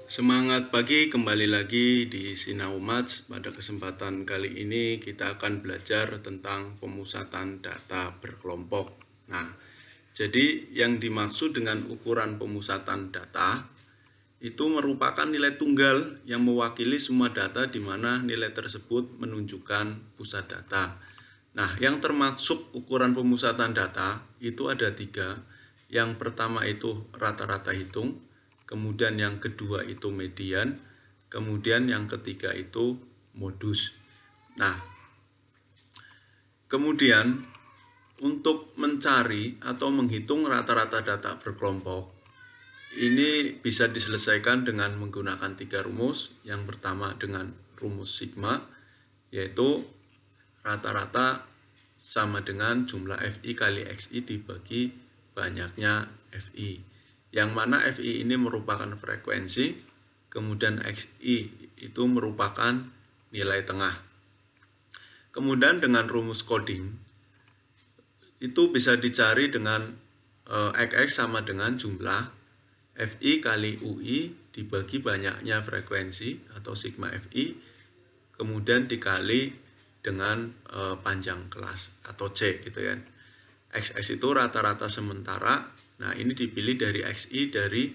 Semangat pagi, kembali lagi di Sinau Mats. Pada kesempatan kali ini kita akan belajar tentang pemusatan data berkelompok. Nah, jadi yang dimaksud dengan ukuran pemusatan data itu merupakan nilai tunggal yang mewakili semua data di mana nilai tersebut menunjukkan pusat data. Nah, yang termasuk ukuran pemusatan data itu ada 3. Yang pertama itu rata-rata hitung, kemudian yang kedua itu median, kemudian yang ketiga itu modus. Nah, kemudian untuk mencari atau menghitung rata-rata data berkelompok, ini bisa diselesaikan dengan menggunakan 3 rumus. Yang pertama dengan rumus sigma, yaitu rata-rata sama dengan jumlah FI kali XI dibagi banyaknya FI. Yang mana FI ini merupakan frekuensi, kemudian XI itu merupakan nilai tengah. Kemudian dengan rumus coding, itu bisa dicari dengan XX sama dengan jumlah FI kali UI dibagi banyaknya frekuensi atau sigma FI, kemudian dikali dengan panjang kelas atau C gitu ya. XX itu rata-rata sementara. Nah, ini dipilih dari XI dari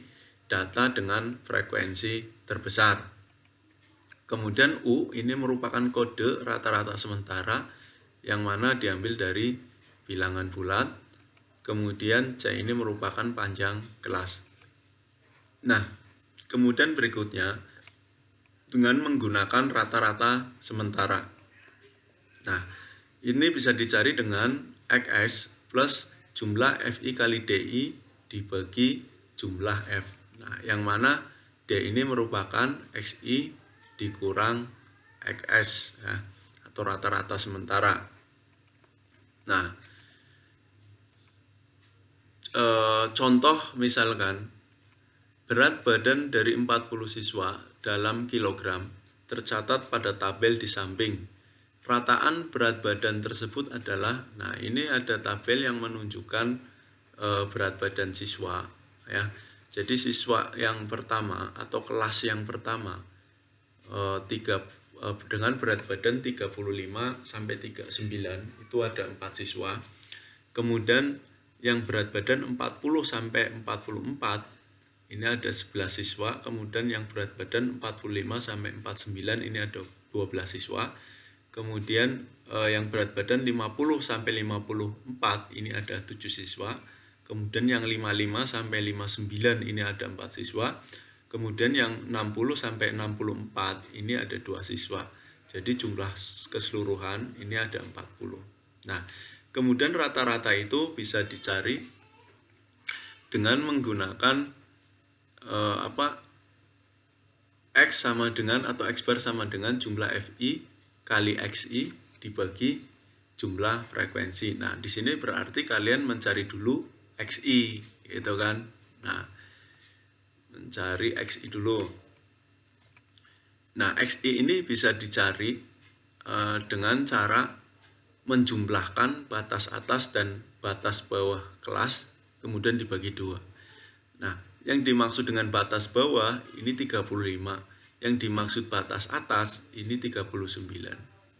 data dengan frekuensi terbesar. Kemudian U ini merupakan kode rata-rata sementara yang mana diambil dari bilangan bulat. Kemudian C ini merupakan panjang kelas. Nah, kemudian berikutnya dengan menggunakan rata-rata sementara. Nah, ini bisa dicari dengan XS plus jumlah FI kali DI dibagi jumlah F. Nah, yang mana D ini merupakan XI dikurang XS ya, atau rata-rata sementara. Nah, contoh misalkan berat badan dari 40 siswa dalam kilogram tercatat pada tabel di samping. Rataan berat badan tersebut adalah, nah ini ada tabel yang menunjukkan berat badan siswa ya. Jadi siswa yang pertama atau kelas yang pertama dengan berat badan 35 sampai 39 itu ada 4 siswa. Kemudian yang berat badan 40 sampai 44 ini ada 11 siswa. Kemudian yang berat badan 45 sampai 49 ini ada 12 siswa. Kemudian yang berat badan 50 sampai 54 ini ada 7 siswa. Kemudian yang 55 sampai 59 ini ada 4 siswa. Kemudian yang 60 sampai 64 ini ada 2 siswa. Jadi jumlah keseluruhan ini ada 40. Nah, kemudian rata-rata itu bisa dicari dengan menggunakan X sama dengan atau X bar sama dengan jumlah FI kali XI dibagi jumlah frekuensi. Nah, di sini berarti kalian mencari dulu XI, gitu kan? Nah, mencari XI dulu. Nah, XI ini bisa dicari dengan cara menjumlahkan batas atas dan batas bawah kelas, kemudian dibagi 2. Nah, yang dimaksud dengan batas bawah ini 35, yang dimaksud batas atas ini 39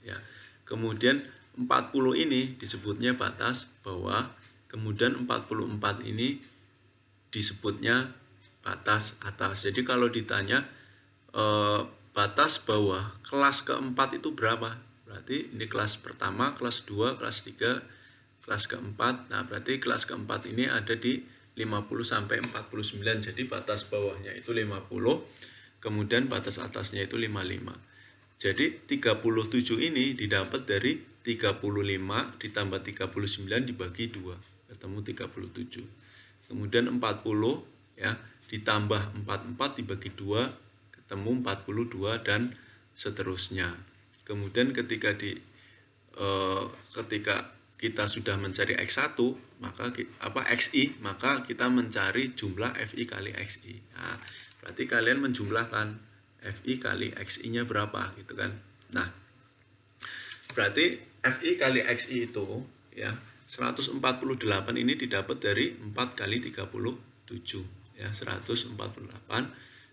ya. Kemudian 40 ini disebutnya batas bawah, kemudian 44 ini disebutnya batas atas. Jadi kalau ditanya batas bawah kelas keempat itu berapa? Berarti ini kelas pertama, kelas 2, kelas 3, kelas keempat. Nah, berarti kelas keempat ini ada di 50 sampai 49. Jadi batas bawahnya itu 50, kemudian batas atasnya itu 55. Jadi 37 ini didapat dari 35 ditambah 39 dibagi 2, ketemu 37. Kemudian 40 ya, ditambah 44 dibagi 2, ketemu 42 dan seterusnya. Kemudian ketika kita sudah mencari X1, maka XI, maka kita mencari jumlah FI kali XI. Nah, berarti kalian menjumlahkan FI kali XI-nya berapa gitu kan. Nah, berarti FI kali XI itu ya 148 ini didapat dari 4 kali 37 ya, 148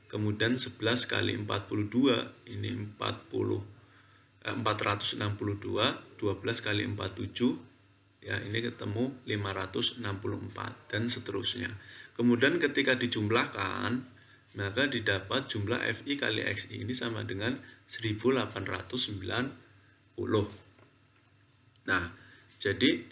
kemudian 11 kali 42 ini 462, 12 kali 47 ya ini ketemu 564 dan seterusnya. Kemudian ketika dijumlahkan maka didapat jumlah FI kali XI ini sama dengan 1890. Nah, jadi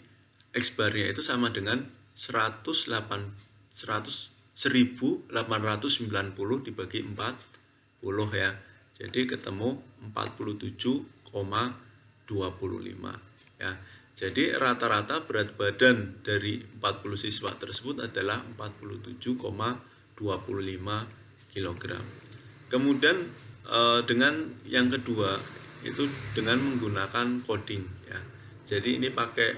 X barnya itu sama dengan 1890 dibagi 40 ya. Jadi ketemu 47,25 ya. Jadi rata-rata berat badan dari 40 siswa tersebut adalah 47,25 kg. Kemudian dengan yang kedua itu dengan menggunakan coding ya. Jadi ini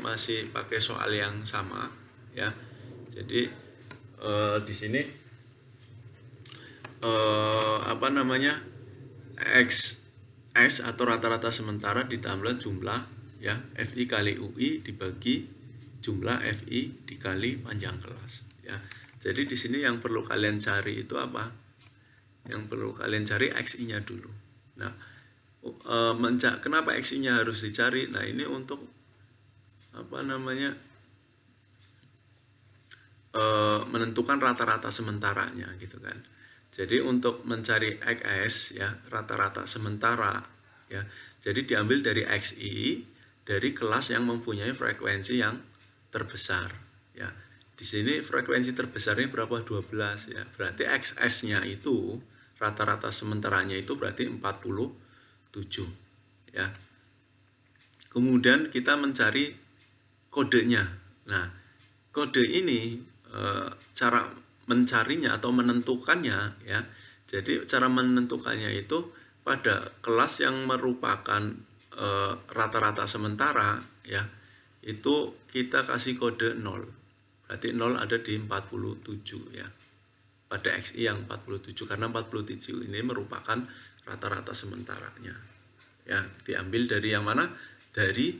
masih pakai soal yang sama ya. Jadi di sini XS atau rata-rata sementara ditambah jumlah ya FI kali UI dibagi jumlah FI dikali panjang kelas ya. Jadi di sini yang perlu kalian cari itu apa? Yang perlu kalian cari XI-nya dulu. Nah, kenapa XI-nya harus dicari? Nah, ini untuk menentukan rata-rata sementaranya gitu kan. Jadi untuk mencari XS ya rata-rata sementara ya. Jadi diambil dari XI dari kelas yang mempunyai frekuensi yang terbesar ya. Di sini frekuensi terbesarnya berapa? 12 ya. Berarti XS-nya itu rata-rata sementaranya itu berarti 47 ya. Kemudian kita mencari kodenya. Nah, kode ini cara mencarinya atau menentukannya ya. Jadi cara menentukannya itu pada kelas yang merupakan rata-rata sementara ya. Itu kita kasih kode 0. Berarti 0 ada di 47 ya. Pada XI yang 47 karena 47 ini merupakan rata-rata sementaranya. Ya, diambil dari yang mana? Dari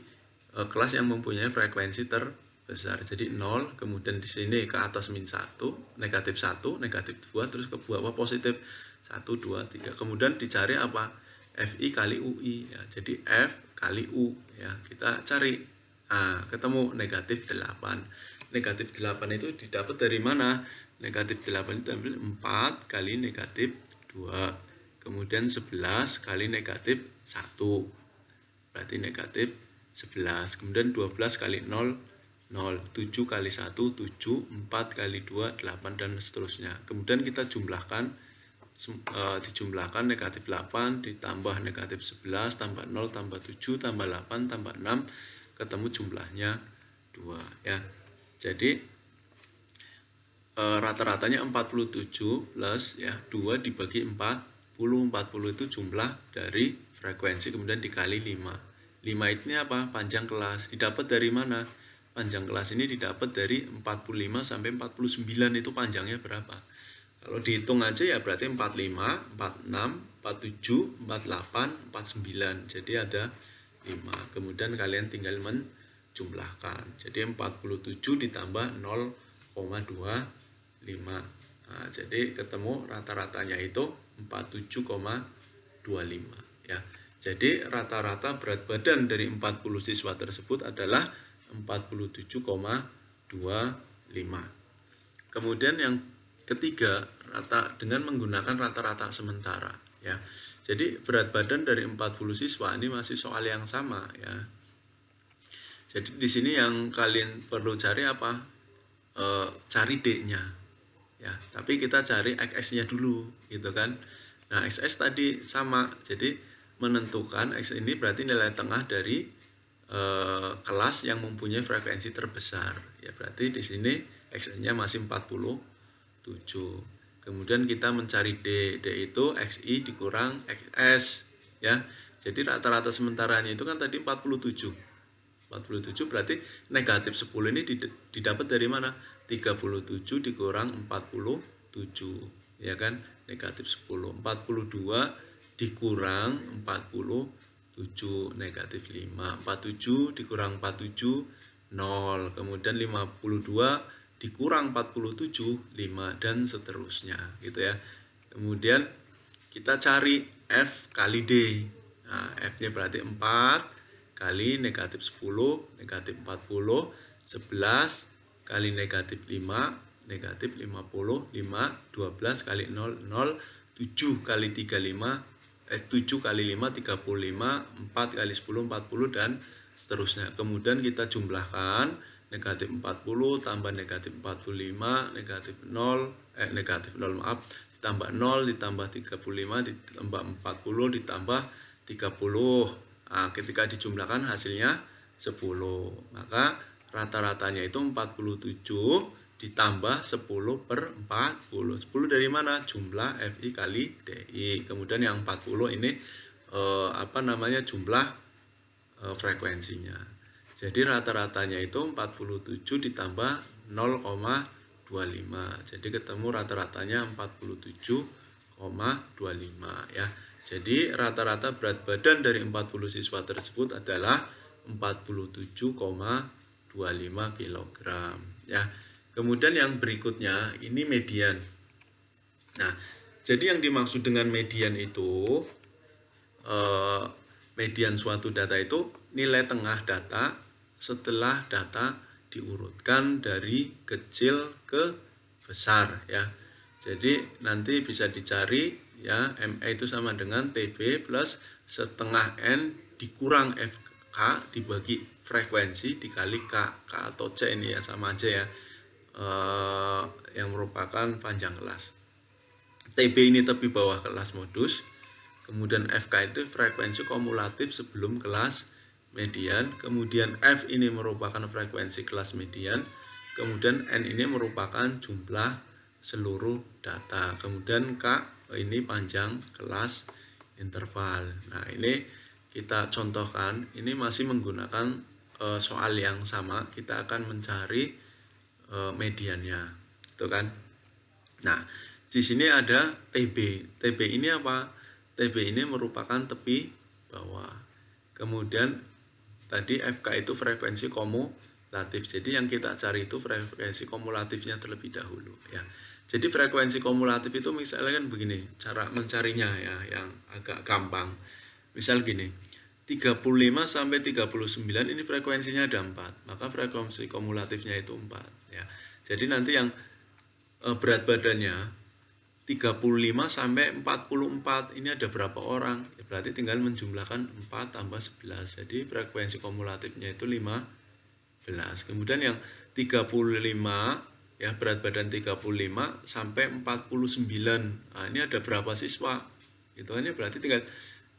kelas yang mempunyai frekuensi terbesar. Jadi 0, kemudian di sini ke atas min 1, negatif 1, negatif 2, terus ke bawah positif 1, 2, 3. Kemudian dicari apa? FI kali UI. Ya. Jadi F kali U. Ya. Kita cari. Nah, ketemu negatif 8. Negatif 8 itu didapat dari mana? Negatif 8 itu ambil 4 kali negatif 2. Kemudian 11 kali negatif 1. Berarti negatif 11. Kemudian 12 kali 0, 0. 7 kali 1, 7. 4 kali 2, 8 dan seterusnya. Kemudian kita jumlahkan, dijumlahkan negatif 8 ditambah negatif 11 tambah 0 tambah 7 tambah 8 tambah 6 ketemu jumlahnya 2 ya. Jadi rata-ratanya 47 plus ya 2 dibagi 40. 40 itu jumlah dari frekuensi kemudian dikali 5. 5 ini apa? Panjang kelas. Didapat dari mana? Panjang kelas ini didapat dari 45 sampai 49 itu panjangnya berapa? Kalau dihitung aja ya berarti 45, 46, 47, 48, 49. Jadi ada 5. Kemudian kalian tinggal menjumlahkan. Jadi 47 ditambah 0,25. Nah, jadi ketemu rata-ratanya itu 47,25 ya. Jadi rata-rata berat badan dari 40 siswa tersebut adalah 47,25. Kemudian yang ketiga, dengan menggunakan rata-rata sementara ya. Jadi berat badan dari 40 siswa ini masih soal yang sama ya. Jadi di sini yang kalian perlu cari apa? Cari D-nya ya. Tapi kita cari XS-nya dulu gitu kan. Nah, XS tadi sama. Jadi menentukan X ini berarti nilai tengah dari kelas yang mempunyai frekuensi terbesar ya. Berarti di sini XS-nya masih 47. Kemudian kita mencari D. D itu XI dikurang XS ya. Jadi rata-rata sementaranya itu kan tadi 47. 47 berarti negatif 10 ini didapat dari mana? 37 dikurang 47 ya kan, negatif 10. 42 dikurang 47 negatif 5. 47 dikurang 47 0. Kemudian 52 dikurang 47 5 dan seterusnya gitu ya. Kemudian kita cari F kali D. Nah, F-nya berarti 4 kali negatif 10, negatif 40, 11 kali negatif 5, negatif 50, 5, 12 kali 0, 0, 7 kali 35, 7 kali 5, 35, 4 kali 10, 40, dan seterusnya. Kemudian kita jumlahkan negatif 40 tambah negatif 45, negatif 0, negatif 0 maaf, ditambah 0, ditambah 35, ditambah 40, ditambah 30. Nah, ketika dijumlahkan hasilnya 10. Maka rata-ratanya itu 47 ditambah 10 per 40. 10 dari mana? Jumlah FI kali DI. Kemudian yang 40 ini jumlah frekuensinya. Jadi rata-ratanya itu 47 ditambah 0,25. Jadi ketemu rata-ratanya 47,25 ya. Jadi rata-rata berat badan dari 40 siswa tersebut adalah 47,25 kg ya. Kemudian yang berikutnya ini median. Nah, jadi yang dimaksud dengan median itu median suatu data itu nilai tengah data setelah data diurutkan dari kecil ke besar ya. Jadi nanti bisa dicari ya, MA itu sama dengan TB plus setengah N dikurang FK dibagi frekuensi dikali K atau C ini ya sama aja ya, yang merupakan panjang kelas. TB ini tepi bawah kelas modus, kemudian FK itu frekuensi kumulatif sebelum kelas median, kemudian F ini merupakan frekuensi kelas median, kemudian N ini merupakan jumlah seluruh data, kemudian K ini panjang kelas interval. Nah, ini kita contohkan, ini masih menggunakan soal yang sama, kita akan mencari mediannya, itu kan. Nah, di sini ada TB. TB ini apa? TB ini merupakan tepi bawah. Kemudian tadi FK itu frekuensi kumulatif. Jadi yang kita cari itu frekuensi kumulatifnya terlebih dahulu ya. Jadi frekuensi kumulatif itu misalnya kan begini, cara mencarinya ya yang agak gampang. Misal gini, 35 sampai 39 ini frekuensinya ada 4, maka frekuensi kumulatifnya itu 4 ya. Jadi nanti yang berat badannya 35 sampai 44 ini ada berapa orang? Ya, berarti tinggal menjumlahkan 4 tambah 11. Jadi frekuensi kumulatifnya itu 15. Kemudian yang 35 ya, berat badan 35 sampai 49. Nah, ini ada berapa siswa? Hitungannya berarti tinggal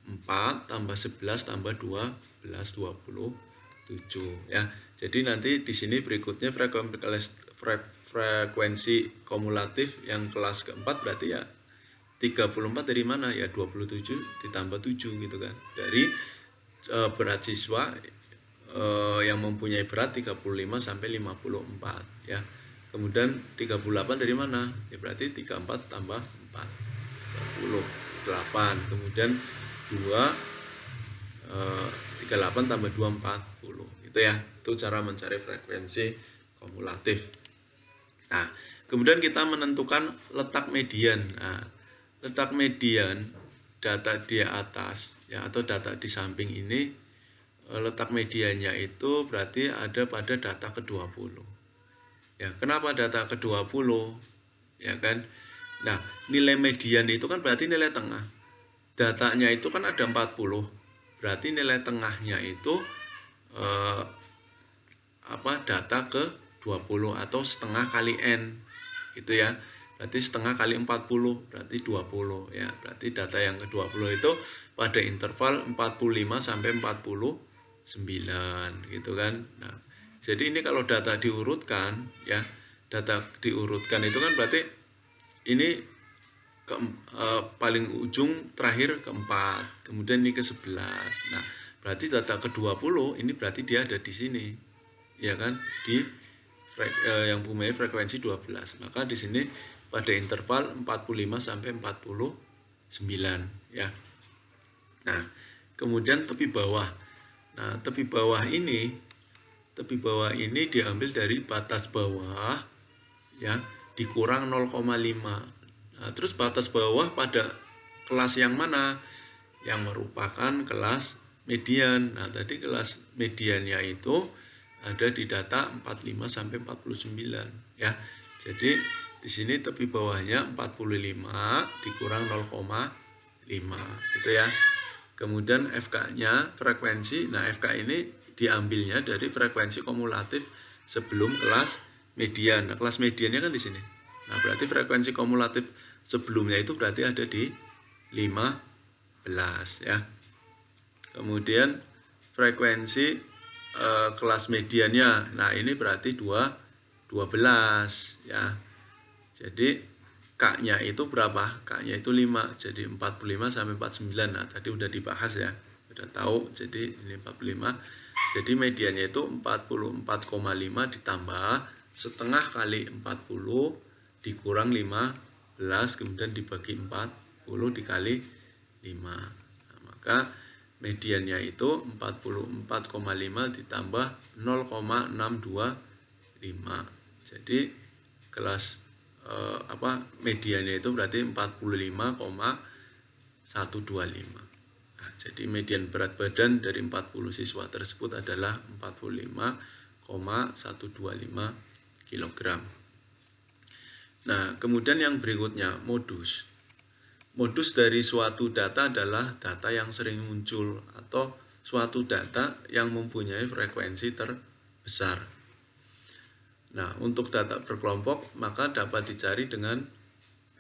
4 tambah 11 tambah 12 27 ya. Jadi nanti di sini berikutnya frekuensi kumulatif yang kelas keempat berarti ya 34 dari mana? Ya 27 ditambah 7 gitu kan. Dari berat siswa yang mempunyai berat 35 sampai 54 ya. Kemudian 38 dari mana? Ya berarti 34 tambah 4 28. Kemudian 38 tambah 2 40 gitu ya. Itu cara mencari frekuensi kumulatif. Nah, kemudian kita menentukan letak median. Nah, letak median data di atas ya atau data di samping ini, letak mediannya itu berarti ada pada data ke-20. Ya, kenapa data ke-20? Ya kan? Nah, nilai median itu kan berarti nilai tengah. Datanya itu kan ada 40. Berarti nilai tengahnya itu data ke-20 atau setengah kali N. Gitu ya. Berarti setengah kali 40 berarti 20 ya. Berarti data yang ke-20 itu pada interval 45 sampai 49 gitu kan. Nah, jadi ini kalau data diurutkan ya, data diurutkan itu kan berarti ini paling ujung terakhir keempat, kemudian ini ke-11. Nah, berarti data ke-20 ini berarti dia ada di sini. Ya kan? Di yang punya frekuensi 12. Maka di sini pada interval 45 sampai 49 ya. Nah, kemudian tepi bawah. Nah, tepi bawah ini diambil dari batas bawah ya dikurang 0,5. Nah, terus batas bawah pada kelas yang mana? Yang merupakan kelas median. Nah, tadi kelas mediannya itu ada di data 45 sampai 49 ya. Jadi di sini tepi bawahnya 45 dikurang 0,5 gitu ya. Kemudian FK-nya frekuensi. Nah, FK ini diambilnya dari frekuensi kumulatif sebelum kelas median. Nah, kelas mediannya kan di sini. Nah, berarti frekuensi kumulatif sebelumnya itu berarti ada di 15 ya. Kemudian frekuensi kelas mediannya. Nah, ini berarti 12 ya. Jadi K-nya itu berapa? K-nya itu 5. Jadi 45 sampai 49. Nah, tadi udah dibahas ya. Udah tahu. Jadi ini 45. Jadi mediannya itu 44,5 ditambah setengah kali 40 dikurang 15 kemudian dibagi 40 dikali 5. Nah, maka mediannya itu 44,5 ditambah 0,625. Jadi kelas mediannya itu berarti 45,125. Nah, jadi median berat badan dari 40 siswa tersebut adalah 45,125 kg. Nah, kemudian yang berikutnya modus. Modus dari suatu data adalah data yang sering muncul atau suatu data yang mempunyai frekuensi terbesar. Nah, untuk data berkelompok maka dapat dicari dengan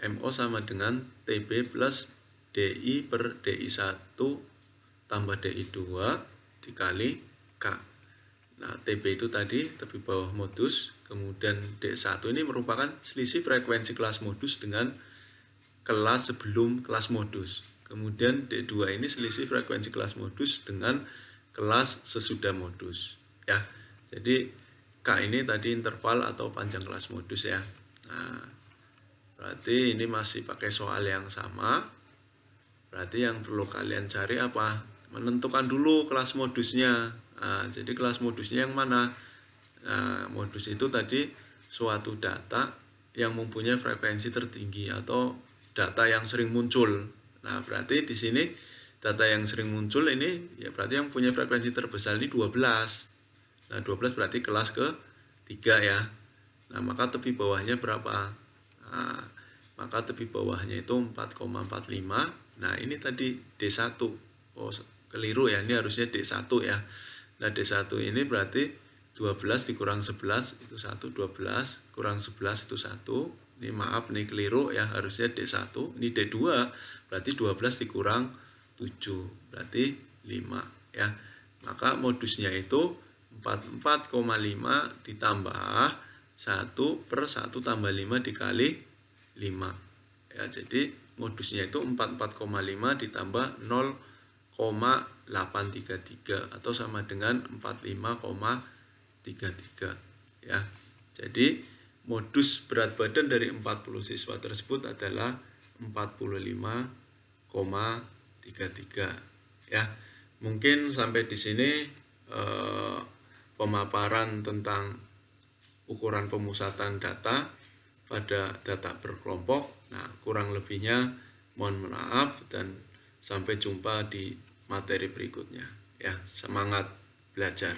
MO sama dengan TB plus DI per DI1 tambah DI2 dikali K. Nah, TB itu tadi tepi bawah modus, kemudian D1 ini merupakan selisih frekuensi kelas modus dengan kelas sebelum kelas modus. Kemudian D2 ini selisih frekuensi kelas modus dengan kelas sesudah modus. Ya, jadi K ini tadi interval atau panjang kelas modus ya. Nah, berarti ini masih pakai soal yang sama. Berarti yang perlu kalian cari apa? Menentukan dulu kelas modusnya. Nah, jadi kelas modusnya yang mana? Nah, modus itu tadi suatu data yang mempunyai frekuensi tertinggi atau data yang sering muncul. Nah, berarti di sini data yang sering muncul ini ya berarti yang punya frekuensi terbesar ini 12. Nah, 12 berarti kelas ke-3 ya. Nah, maka tepi bawahnya berapa? Nah, maka tepi bawahnya itu 4,45. Nah, ini tadi D1. Oh, keliru ya. Ini harusnya D1 ya. Nah, D1 ini berarti 12 dikurang 11 itu 1, 12 kurang 11 itu 1. Ini maaf, ini keliru ya. Harusnya D1. Ini D2 berarti 12 dikurang 7 berarti 5 ya. Maka modusnya itu 44,5 ditambah 1 per 1 tambah 5 dikali 5 ya, jadi modusnya itu 44,5 ditambah 0,833 atau sama dengan 45,33 ya. Jadi modus berat badan dari 40 siswa tersebut adalah 45,33 ya. Mungkin sampai di sini pemaparan tentang ukuran pemusatan data pada data berkelompok. Nah, kurang lebihnya mohon maaf dan sampai jumpa di materi berikutnya. Ya, semangat belajar.